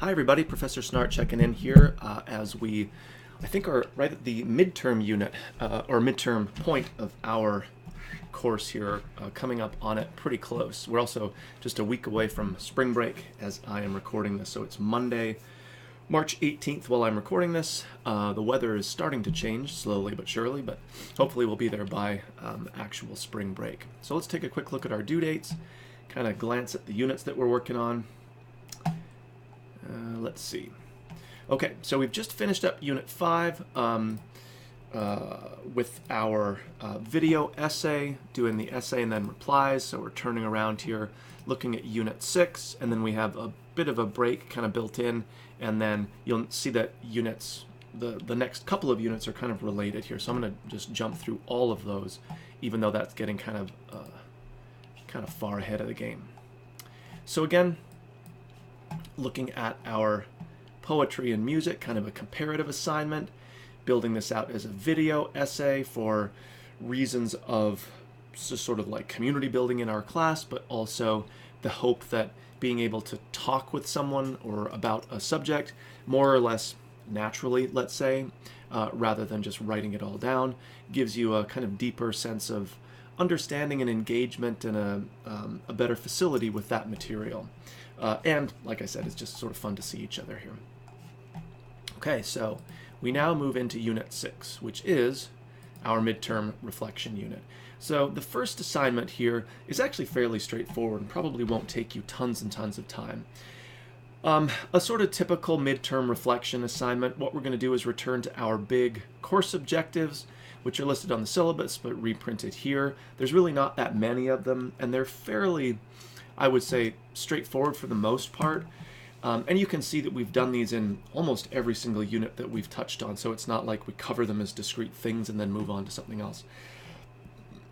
Hi everybody, Professor Snart checking in here as we, I think, are right at the midterm unit, or midterm point of our course here, coming up on it pretty close. We're also just a week away from spring break as I am recording this, so it's Monday, March 18th while I'm recording this. The weather is starting to change slowly but surely, but hopefully we'll be there by actual spring break. So let's take a quick look at our due dates, kind of glance at the units that we're working on. Let's see. Okay, so we've just finished up Unit 5 with our video essay, doing the essay and then replies. So we're turning around here, looking at Unit 6, and then we have a bit of a break kind of built in, and then you'll see that units, the next couple of units are kind of related here. So I'm going to just jump through all of those, even though that's getting kind of far ahead of the game. So again, looking at our poetry and music, kind of a comparative assignment, building this out as a video essay for reasons of sort of like community building in our class, but also the hope that being able to talk with someone or about a subject more or less naturally, let's say, rather than just writing it all down, gives you a kind of deeper sense of understanding and engagement and a better facility with that material. And like I said, it's just sort of fun to see each other here. Okay, so we now move into Unit 6, which is our midterm reflection unit. So the first assignment here is actually fairly straightforward and probably won't take you tons and tons of time. A sort of typical midterm reflection assignment, what we're going to do is return to our big course objectives, which are listed on the syllabus but reprinted here. There's really not that many of them, and they're fairly, I would say, straightforward for the most part. And you can see that we've done these in almost every single unit that we've touched on, so it's not like we cover them as discrete things and then move on to something else.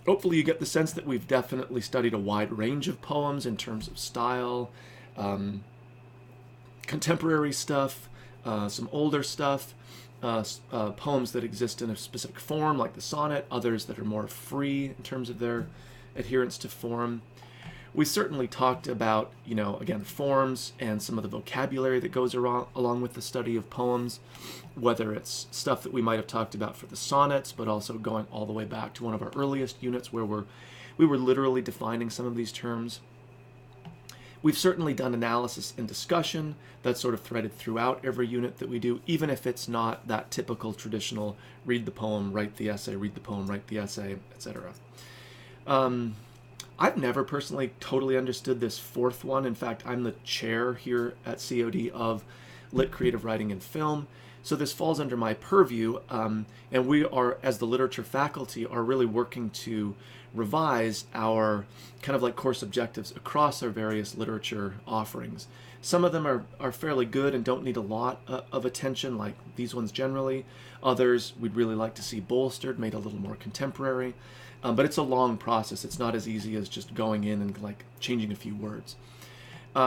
Hopefully you get the sense that we've definitely studied a wide range of poems in terms of style, contemporary stuff, some older stuff, poems that exist in a specific form like the sonnet, others that are more free in terms of their adherence to form. We certainly talked about, again, forms and some of the vocabulary that goes along with the study of poems, whether it's stuff that we might have talked about for the sonnets, but also going all the way back to one of our earliest units where we were literally defining some of these terms. We've certainly done analysis and discussion that's sort of threaded throughout every unit that we do, even if it's not that typical traditional read the poem, write the essay, read the poem, write the essay, etc. I've never personally totally understood this fourth one. In fact, I'm the chair here at COD of Lit Creative Writing and Film, so this falls under my purview, and we are, as the literature faculty, are really working to revise our kind of like course objectives across our various literature offerings. Some of them are fairly good and don't need a lot of attention, like these ones generally. Others we'd really like to see bolstered, made a little more contemporary. But it's a long process. It's not as easy as just going in and like changing a few words.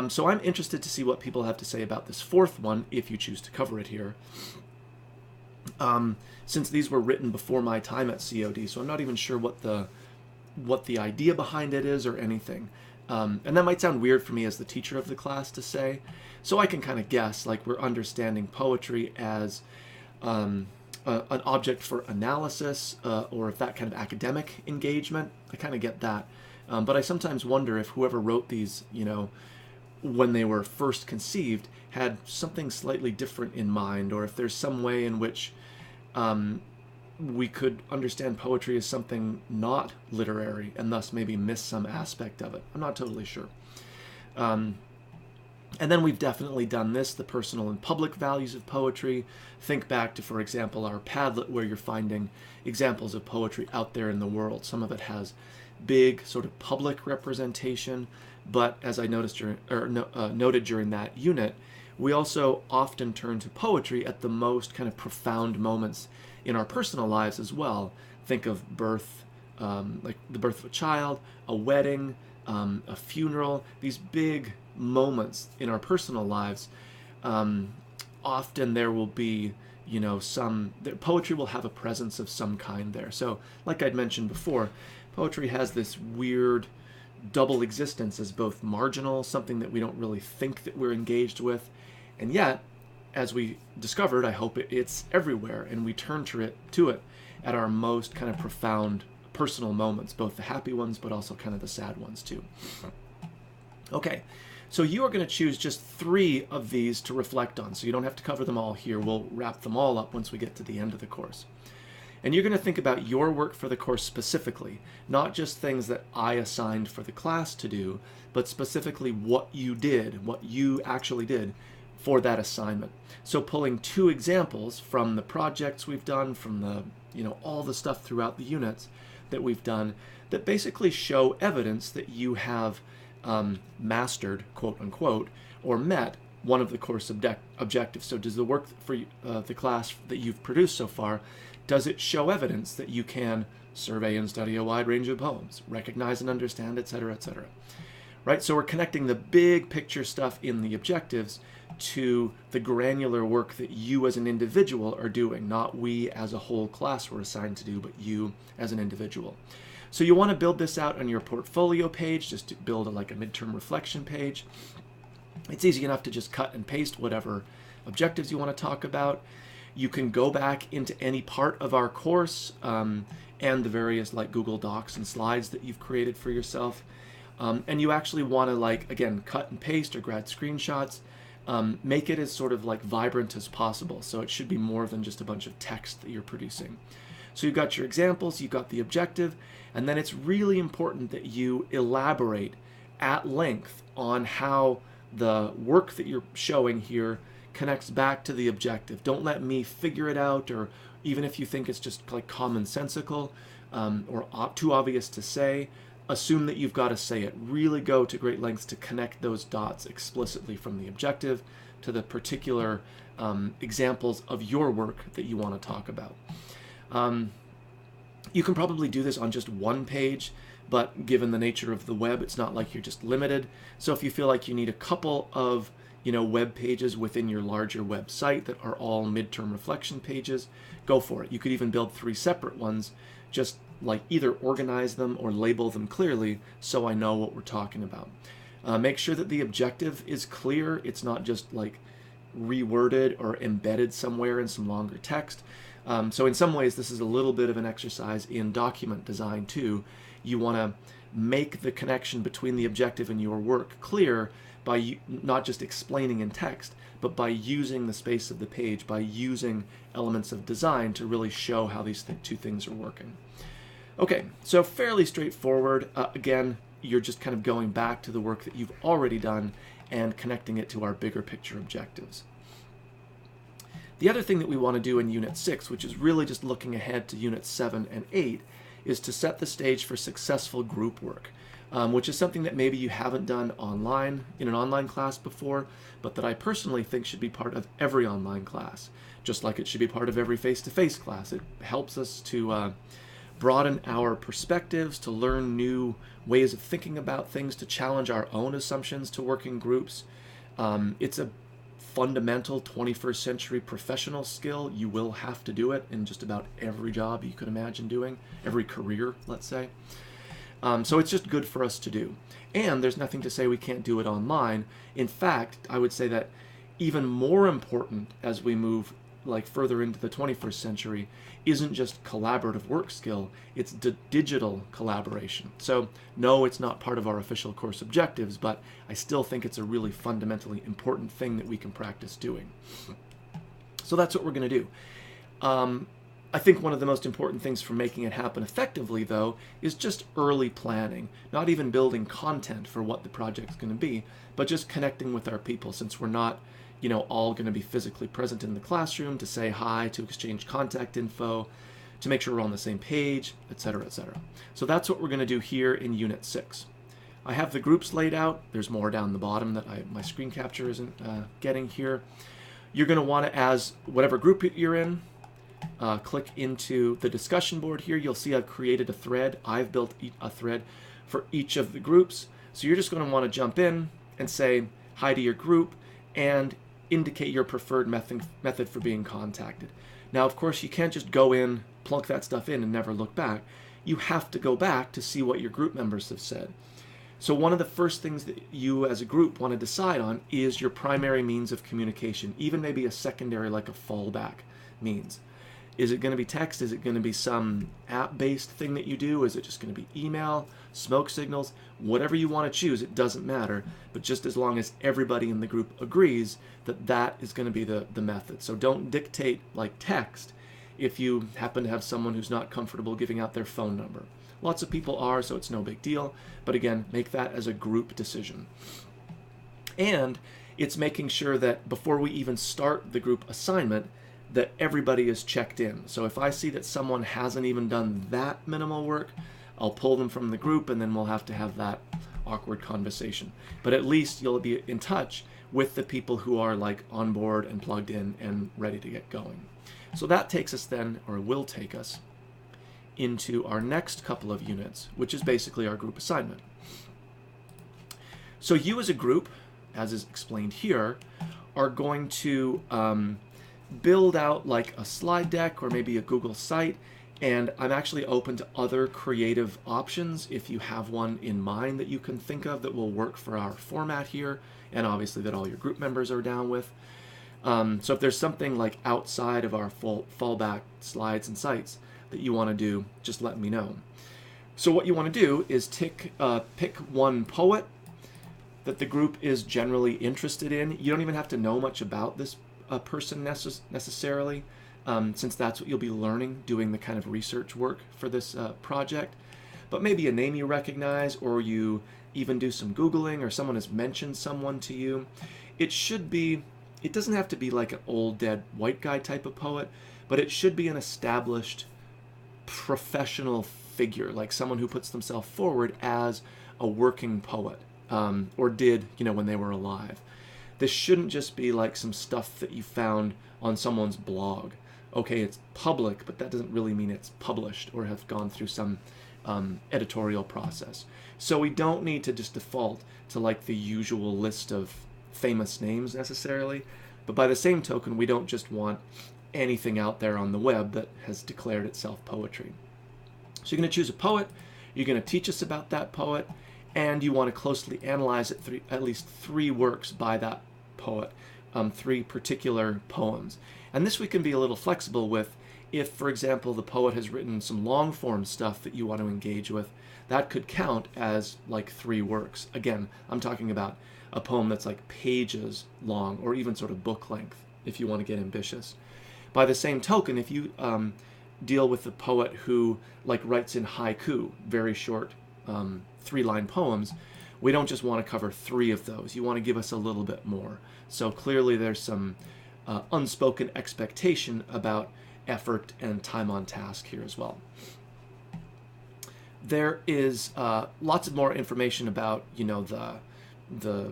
So I'm interested to see what people have to say about this fourth one, if you choose to cover it here. Since these were written before my time at COD, so I'm not even sure what the idea behind it is or anything. And that might sound weird for me as the teacher of the class to say. So I can kind of guess, like we're understanding poetry as an object for analysis, or if that kind of academic engagement. I kind of get that. But I sometimes wonder if whoever wrote these, when they were first conceived, had something slightly different in mind, or if there's some way in which we could understand poetry as something not literary and thus maybe miss some aspect of it. I'm not totally sure. And then we've definitely done this, the personal and public values of poetry. Think back to, for example, our Padlet, where you're finding examples of poetry out there in the world. Some of it has big sort of public representation, but as I noticed noted during that unit, we also often turn to poetry at the most kind of profound moments in our personal lives as well. Think of birth, like the birth of a child, a wedding, a funeral, these big moments in our personal lives. Often there will be, poetry will have a presence of some kind there. So like I'd mentioned before, poetry has this weird double existence as both marginal, something that we don't really think that we're engaged with, And yet, as we discovered, I hope it's everywhere, and we turn to it at our most kind of profound personal moments, both the happy ones, but also kind of the sad ones too. Okay, so you are going to choose just 3 of these to reflect on, so you don't have to cover them all here. We'll wrap them all up once we get to the end of the course. And you're going to think about your work for the course specifically, not just things that I assigned for the class to do, but specifically what you did, what you actually did for that assignment. So pulling 2 examples from the projects we've done, from the, all the stuff throughout the units that we've done that basically show evidence that you have mastered, quote unquote, or met one of the course objectives. So does the work for the class that you've produced so far, does it show evidence that you can survey and study a wide range of poems, recognize and understand, etc., etc.? Right? So we're connecting the big picture stuff in the objectives to the granular work that you as an individual are doing, not we as a whole class were assigned to do, but you as an individual. So you want to build this out on your portfolio page, just to build like a midterm reflection page. It's easy enough to just cut and paste whatever objectives you want to talk about. You can go back into any part of our course and the various like Google Docs and slides that you've created for yourself. And you actually want to, like, again, cut and paste or grab screenshots. Make it as sort of like vibrant as possible. So it should be more than just a bunch of text that you're producing. So you've got your examples, you've got the objective, and then it's really important that you elaborate at length on how the work that you're showing here connects back to the objective. Don't let me figure it out, or even if you think it's just like commonsensical or too obvious to say, assume that you've got to say it. Really go to great lengths to connect those dots explicitly from the objective to the particular examples of your work that you want to talk about. You can probably do this on just 1 page, but given the nature of the web, it's not like you're just limited. So if you feel like you need a couple of web pages within your larger website that are all midterm reflection pages, go for it. You could even build 3 separate ones, just like either organize them or label them clearly so I know what we're talking about. Make sure that the objective is clear. It's not just like reworded or embedded somewhere in some longer text. So in some ways, this is a little bit of an exercise in document design too. You want to make the connection between the objective and your work clear by not just explaining in text, but by using the space of the page, by using elements of design to really show how these 2 things are working. Okay, so fairly straightforward. Again, you're just kind of going back to the work that you've already done and connecting it to our bigger picture objectives. The other thing that we want to do in Unit 6, which is really just looking ahead to Units 7 and 8, is to set the stage for successful group work, which is something that maybe you haven't done online in an online class before, but that I personally think should be part of every online class, just like it should be part of every face-to-face class. It helps us to broaden our perspectives, to learn new ways of thinking about things, to challenge our own assumptions to work in groups. It's a fundamental 21st century professional skill. You will have to do it in just about every job you could imagine doing, every career, let's say. So it's just good for us to do. And there's nothing to say we can't do it online. In fact, I would say that even more important as we move like further into the 21st century isn't just collaborative work skill, it's digital collaboration. So no, it's not part of our official course objectives, but I still think it's a really fundamentally important thing that we can practice doing. So that's what we're going to do. I think one of the most important things for making it happen effectively, though, is just early planning. Not even building content for what the project's going to be, but just connecting with our people, since we're not all going to be physically present in the classroom to say hi, to exchange contact info, to make sure we're on the same page, etc., etc. So that's what we're going to do here in Unit 6. I have the groups laid out. There's more down the bottom that my screen capture isn't getting here. You're going to want to, as whatever group you're in, click into the discussion board here. You'll see I've created a thread. I've built a thread for each of the groups. So you're just going to want to jump in and say hi to your group and indicate your preferred method for being contacted. Now, of course, you can't just go in, plunk that stuff in, and never look back. You have to go back to see what your group members have said. So one of the first things that you as a group want to decide on is your primary means of communication, even maybe a secondary like a fallback means. Is it going to be text? Is it going to be some app-based thing that you do? Is it just going to be email, smoke signals? Whatever you want to choose, it doesn't matter, but just as long as everybody in the group agrees that that is going to be the method. So don't dictate like text if you happen to have someone who's not comfortable giving out their phone number. Lots of people are, so it's no big deal. But again, make that as a group decision. And it's making sure that before we even start the group assignment, that everybody is checked in. So if I see that someone hasn't even done that minimal work, I'll pull them from the group, and then we'll have to have that awkward conversation. But at least you'll be in touch with the people who are like on board and plugged in and ready to get going. So that takes us then, or will take us, into our next couple of units, which is basically our group assignment. So you as a group, as is explained here, are going to build out like a slide deck or maybe a Google site, and I'm actually open to other creative options if you have one in mind that you can think of that will work for our format here, and obviously that all your group members are down with. So if there's something like outside of our fallback slides and sites that you want to do, just let me know. So what you want to do is pick one poet that the group is generally interested in. You don't even have to know much about this person necessarily, since that's what you'll be learning doing the kind of research work for this project. But maybe a name you recognize, or you even do some Googling, or someone has mentioned someone to you. It doesn't have to be like an old dead white guy type of poet, but it should be an established professional figure, like someone who puts themselves forward as a working poet, or did, when they were alive. This shouldn't just be like some stuff that you found on someone's blog. Okay, it's public, but that doesn't really mean it's published or have gone through some editorial process. So we don't need to just default to like the usual list of famous names necessarily, but by the same token, we don't just want anything out there on the web that has declared itself poetry. So you're going to choose a poet, you're going to teach us about that poet, and you want to closely analyze at least three works by that poet, three particular poems. And this we can be a little flexible with. If, for example, the poet has written some long-form stuff that you want to engage with, that could count as like three works. Again, I'm talking about a poem that's like pages long, or even sort of book length, if you want to get ambitious. By the same token, if you deal with the poet who like writes in haiku, very short three-line poems, we don't just want to cover three of those. You want to give us a little bit more. So clearly there's some unspoken expectation about effort and time on task here as well. There is lots of more information about, the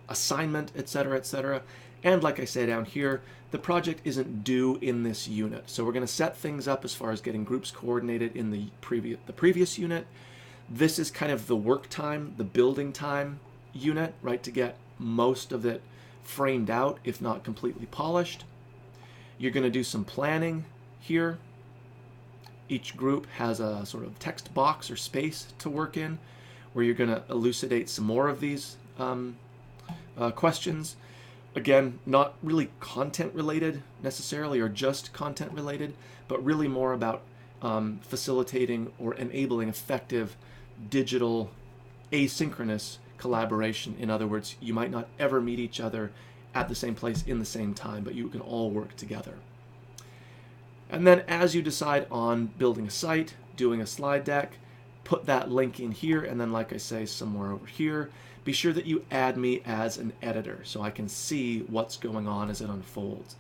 assignment, etc., etc. And like I say down here, the project isn't due in this unit. So we're going to set things up as far as getting groups coordinated in the previous unit. This is kind of the work time, the building time unit, right, to get most of it framed out, if not completely polished. You're going to do some planning here. Each group has a sort of text box or space to work in, where you're going to elucidate some more of these questions. Again, not really content related necessarily, or just content related, but really more about facilitating or enabling effective digital asynchronous collaboration. In other words, you might not ever meet each other at the same place in the same time, but you can all work together. And then as you decide on building a site, doing a slide deck, put that link in here, and then like I say, somewhere over here, be sure that you add me as an editor so I can see what's going on as it unfolds.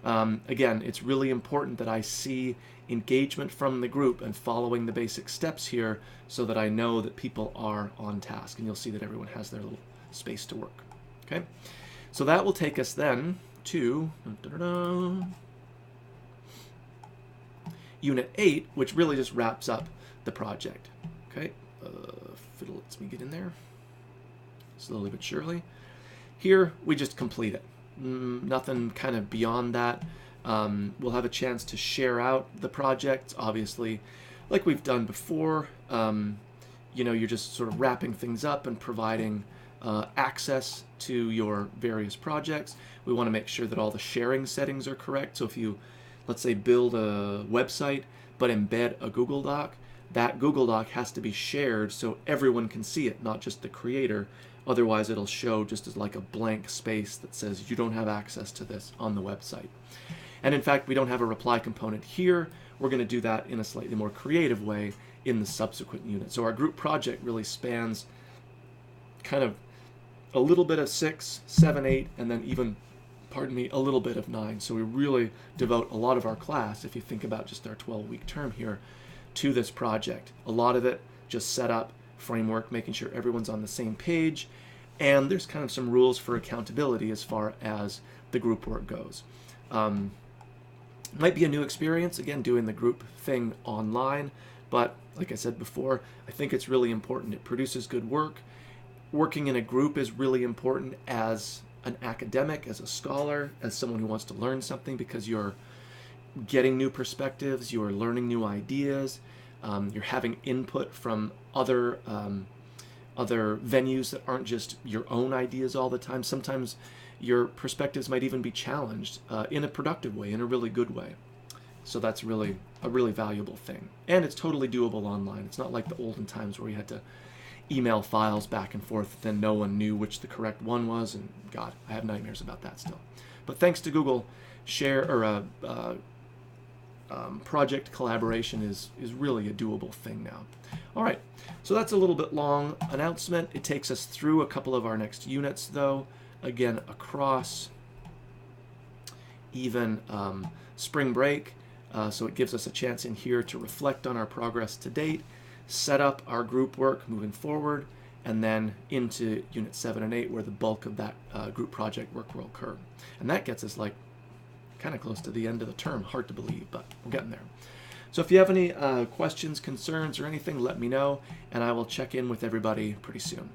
Again, it's really important that I see engagement from the group and following the basic steps here so that I know that people are on task, and you'll see that everyone has their little space to work. Okay, so that will take us then to Unit 8, which really just wraps up the project. Okay, if it lets me get in there. Slowly but surely. Here, we just complete it. Nothing kind of beyond that. We'll have a chance to share out the project, obviously, like we've done before, you're just sort of wrapping things up and providing access to your various projects. We want to make sure that all the sharing settings are correct. So if you, let's say, build a website but embed a Google Doc, that Google Doc has to be shared so everyone can see it, not just the creator. Otherwise, it'll show just as like a blank space that says you don't have access to this on the website. And in fact, we don't have a reply component here. We're going to do that in a slightly more creative way in the subsequent unit. So our group project really spans kind of a little bit of 6, 7, 8, and then even, pardon me, a little bit of 9. So we really devote a lot of our class, if you think about just our 12-week term here, to this project. A lot of it just set up, framework, making sure everyone's on the same page, and there's kind of some rules for accountability as far as the group work goes. Might be a new experience, again, doing the group thing online, but like I said before, I think it's really important. It produces good work. Working in a group is really important as an academic, as a scholar, as someone who wants to learn something, because you're getting new perspectives, you're learning new ideas, you're having input from other venues that aren't just your own ideas all the time. Sometimes your perspectives might even be challenged in a productive way, in a really good way. So that's really a really valuable thing. And it's totally doable online. It's not like the olden times where you had to email files back and forth, then no one knew which the correct one was, and God, I have nightmares about that still. But thanks to Google, project collaboration is really a doable thing now. All right, so that's a little bit long announcement. It takes us through a couple of our next units, though, again, across even spring break. So it gives us a chance in here to reflect on our progress to date, set up our group work moving forward, and then into Unit 7 and 8, where the bulk of that group project work will occur. And that gets us like kind of close to the end of the term. Hard to believe, but we're getting there. So if you have any questions, concerns, or anything, let me know, and I will check in with everybody pretty soon.